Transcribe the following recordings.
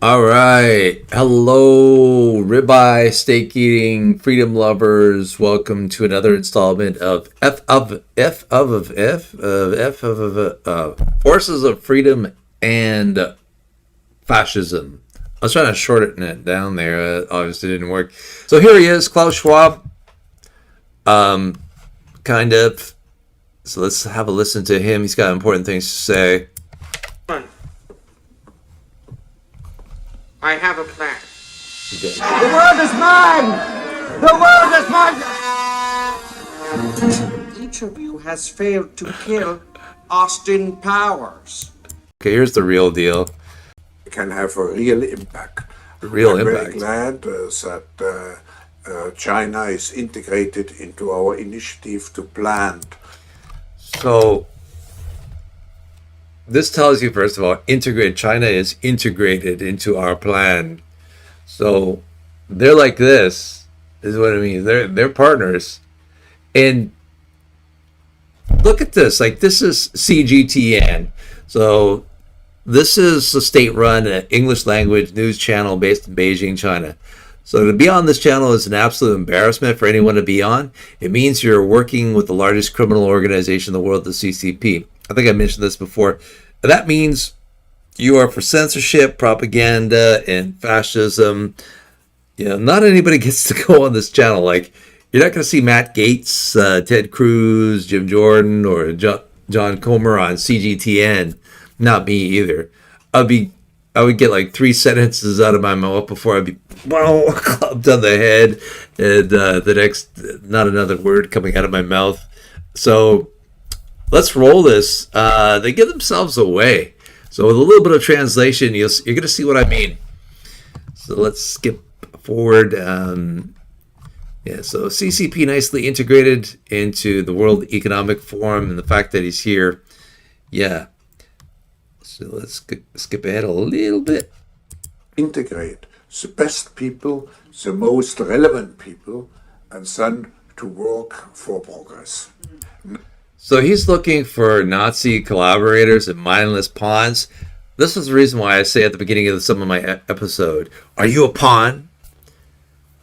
All right. Hello, ribeye, steak eating, freedom lovers. Welcome to another installment of Forces of Freedom and Fascism. I was trying to shorten it down there. Obviously, didn't work. So here he is, Klaus Schwab. Kind of. So let's have a listen to him. He's got important things to say. I have a plan. Okay. The world is mine! The world is mine! Each of you has failed to kill Austin Powers. Okay, here's the real deal. Can have a real impact. I'm very glad that China is integrated into our initiative to plant. So this tells you, first of all, China is integrated into our plan. So they're like this, is what I mean. They're partners. And look at this. Like, this is CGTN. So this is a state-run English language news channel based in Beijing, China. So to be on this channel is an absolute embarrassment for anyone to be on. It means you're working with the largest criminal organization in the world, the CCP. I think I mentioned this before. That means you are for censorship, propaganda, and fascism. You know, not anybody gets to go on this channel. Like, you're not going to see Matt Gaetz, Ted Cruz, Jim Jordan, or John Comer on CGTN. Not me either. I would get like 3 sentences out of my mouth before I'd be clubbed on the head, and the next, not another word coming out of my mouth. So let's roll this. They give themselves away. So with a little bit of translation, you're going to see what I mean. So let's skip forward. So CCP nicely integrated into the World Economic Forum, and the fact that he's here. Yeah. So let's skip ahead a little bit. Integrate the best people, the most relevant people, and then to work for progress. So he's looking for Nazi collaborators and mindless pawns. This is the reason why I say at the beginning of some of my episode, are you a pawn?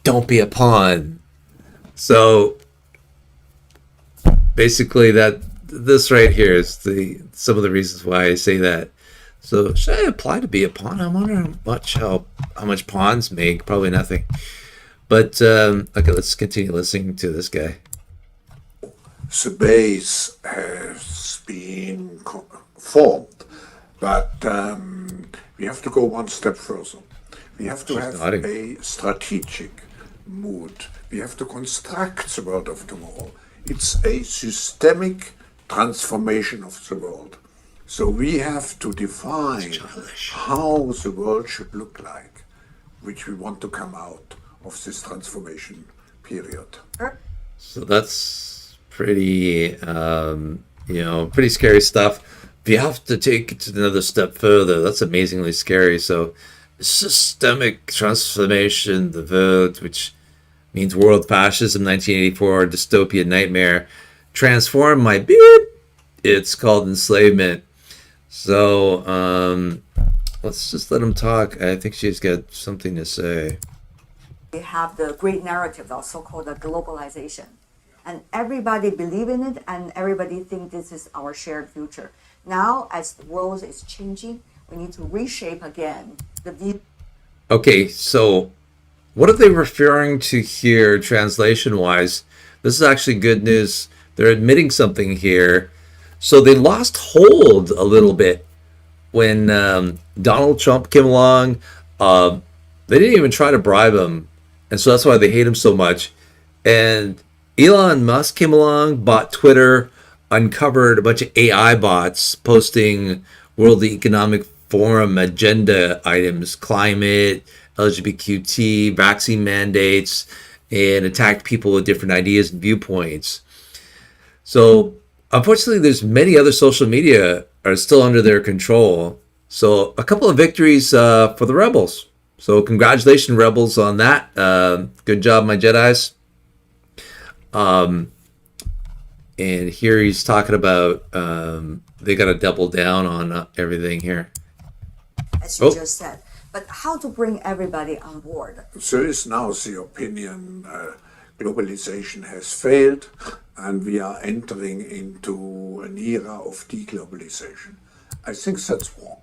Don't be a pawn. So basically this right here is some of the reasons why I say that. So should I apply to be a pawn? I wonder how much pawns make. Probably nothing. But okay, let's continue listening to this guy. The base has been formed, but we have to go one step further. We have to have a strategic mood. We have to construct the world of tomorrow. It's a systemic transformation of the world. So we have to define how the world should look like, which we want to come out of this transformation period. So that's pretty, pretty scary stuff. We have to take it to another step further. That's amazingly scary. So systemic transformation, the world, which means world fascism, 1984, dystopia nightmare. Transform my beard. It's called enslavement. So let's just let him talk. I think she's got something to say. We have the great narrative, the so-called globalization. And everybody believe in it, and everybody think this is our shared future. Now, as the world is changing, we need to reshape again the view. Okay, so what are they referring to here, translation-wise? This is actually good news. They're admitting something here. So they lost hold a little bit when Donald Trump came along. They didn't even try to bribe him, and so that's why they hate him so much. And Elon Musk came along, bought Twitter, uncovered a bunch of AI bots posting World Economic Forum agenda items, climate, LGBTQ, vaccine mandates, and attacked people with different ideas and viewpoints. So unfortunately, there's many other social media are still under their control. So a couple of victories for the rebels. So congratulations, rebels, on that. Good job, my Jedis. And here he's talking about they got to double down on everything here. As you just said, But how to bring everybody on board? There is now the opinion globalization has failed and we are entering into an era of deglobalization. I think that's wrong.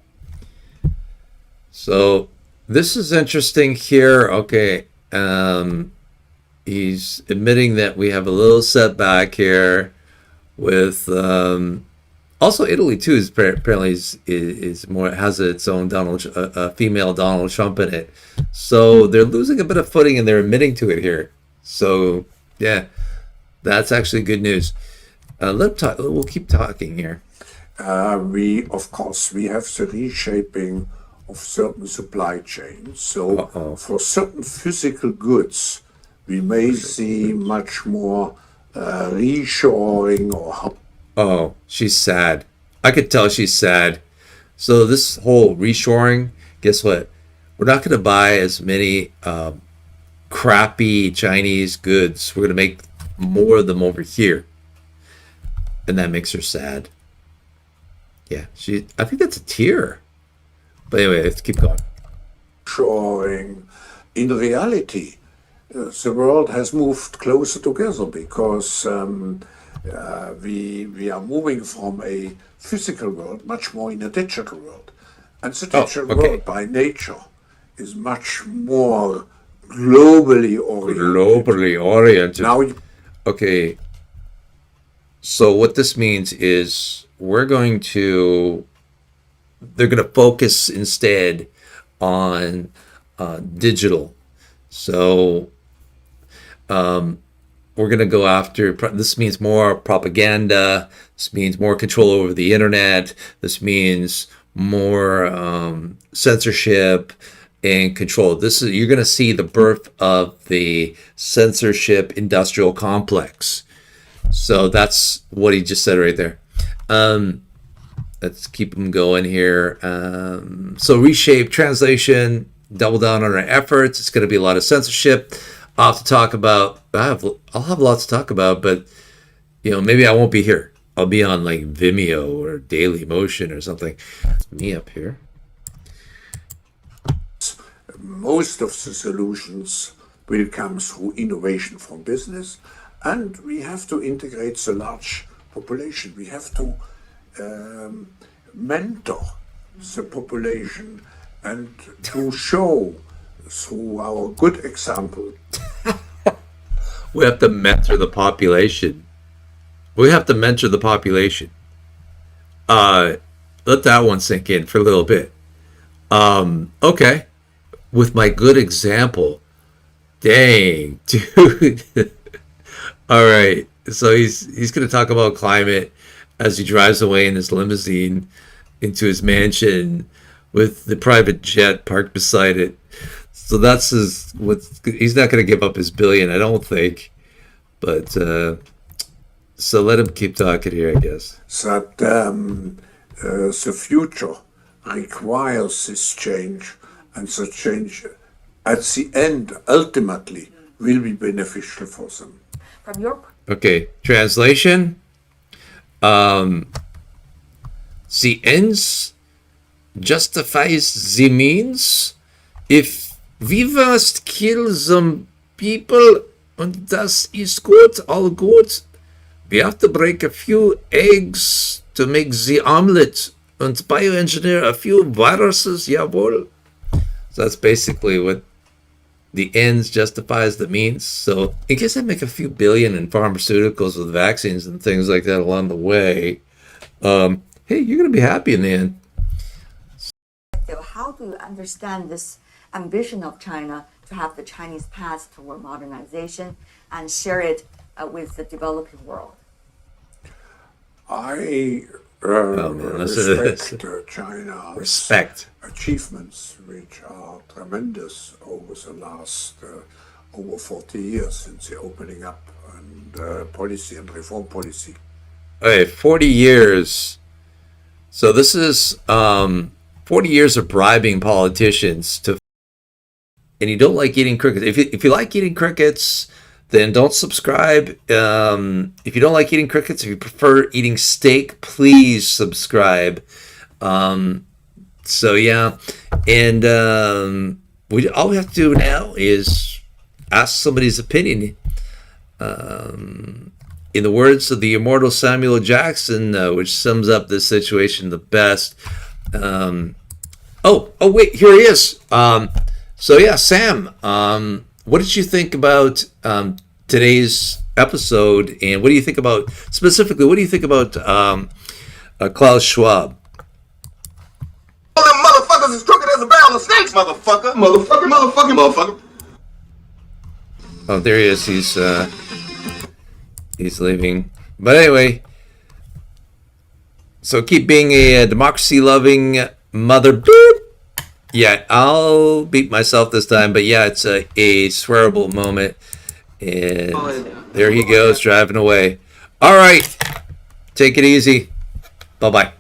So this is interesting here. Okay. He's admitting that we have a little setback here with also Italy too is apparently is more has its own female Donald Trump in it. So they're losing a bit of footing and they're admitting to it here. So yeah, that's actually good news. We'll keep talking here. We of course we have the reshaping of certain supply chains. So for certain physical goods, we may see much more reshoring or. Oh, she's sad. I could tell she's sad. So this whole reshoring, guess what? We're not going to buy as many crappy Chinese goods. We're going to make more of them over here. And that makes her sad. Yeah, I think that's a tear. But anyway, let's keep going. Shoring. In reality, the world has moved closer together because we are moving from a physical world much more in a digital world. And the digital world by nature is much more globally oriented. Now, okay. So what this means is they're going to focus instead on digital. So we're going to go after, this means more propaganda. This means more control over the internet. This means more censorship and control. You're going to see the birth of the censorship industrial complex. So that's what he just said right there. Let's keep him going here. So reshape, translation, double down on our efforts. It's going to be a lot of censorship. I'll have to talk about. I'll have lots to talk about, but maybe I won't be here. I'll be on like Vimeo or Daily Motion or something. Me up here. Most of the solutions will come through innovation from business, and we have to integrate the large population. We have to mentor the population and to show through our good example. We have to mentor the population. Let that one sink in for a little bit. Okay. With my good example. Dang, dude. All right. So he's going to talk about climate as he drives away in his limousine into his mansion with the private jet parked beside it. So that's he's not going to give up his billion, I don't think. But so let him keep talking here, I guess. That the future requires this change, and the change at the end ultimately will be beneficial for them. From your Okay, translation. The ends justifies the means. If we must kill some people, and das ist gut, all good, we have to break a few eggs to make the omelet and bioengineer a few viruses, jawohl. So that's basically what the ends justifies the means. So in case I make a few billion in pharmaceuticals with vaccines and things like that along the way, hey, you're going to be happy in the end. How do you understand this ambition of China to have the Chinese path toward modernization and share it with the developing world? I respect China's achievements, which are tremendous over the last over 40 years since the opening up and policy and reform policy. Okay, 40 years. So this is 40 years of bribing politicians to. And you don't like eating crickets. If you like eating crickets, then don't subscribe. If you don't like eating crickets, if you prefer eating steak, please subscribe. So yeah, And all we have to do now is ask somebody's opinion. In the words of the immortal Samuel Jackson, which sums up this situation the best. Wait, here he is. So yeah, Sam, what did you think about today's episode, and what do you think about specifically? What do you think about Klaus Schwab? All them motherfuckers is crooked as a barrel of snakes, motherfucker. Oh, there he is. He's leaving. But anyway, so keep being a democracy-loving mother. Boop. Yeah, I'll beat myself this time, but yeah, it's a swearable moment. And there he goes, driving away. All right, take it easy. Bye-bye.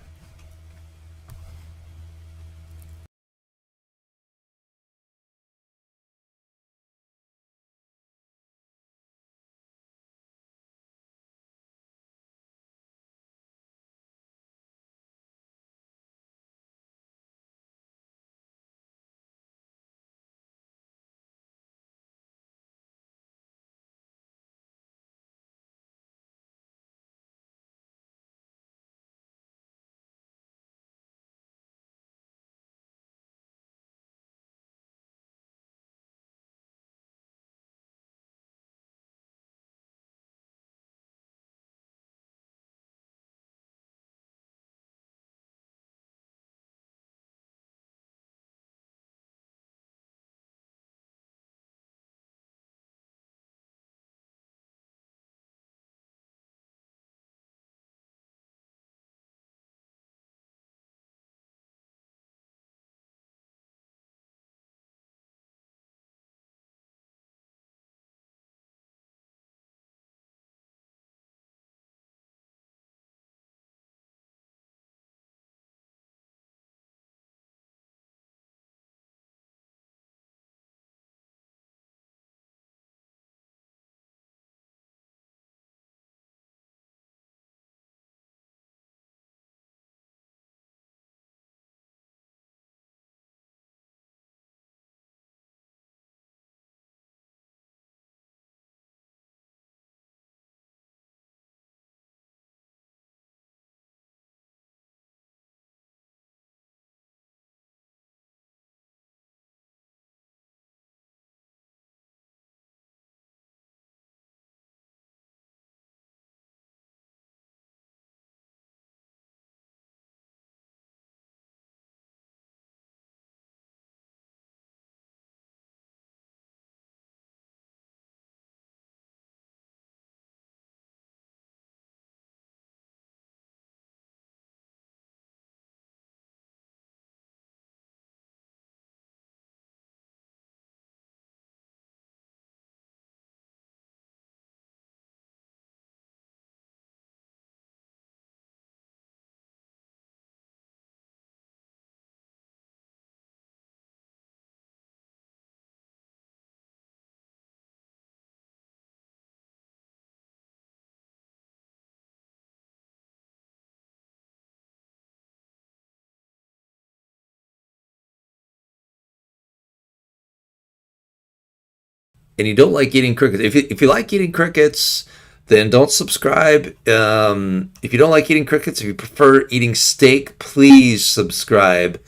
And you don't like eating crickets, if you like eating crickets, then don't subscribe. If you don't like eating crickets, if you prefer eating steak, please subscribe.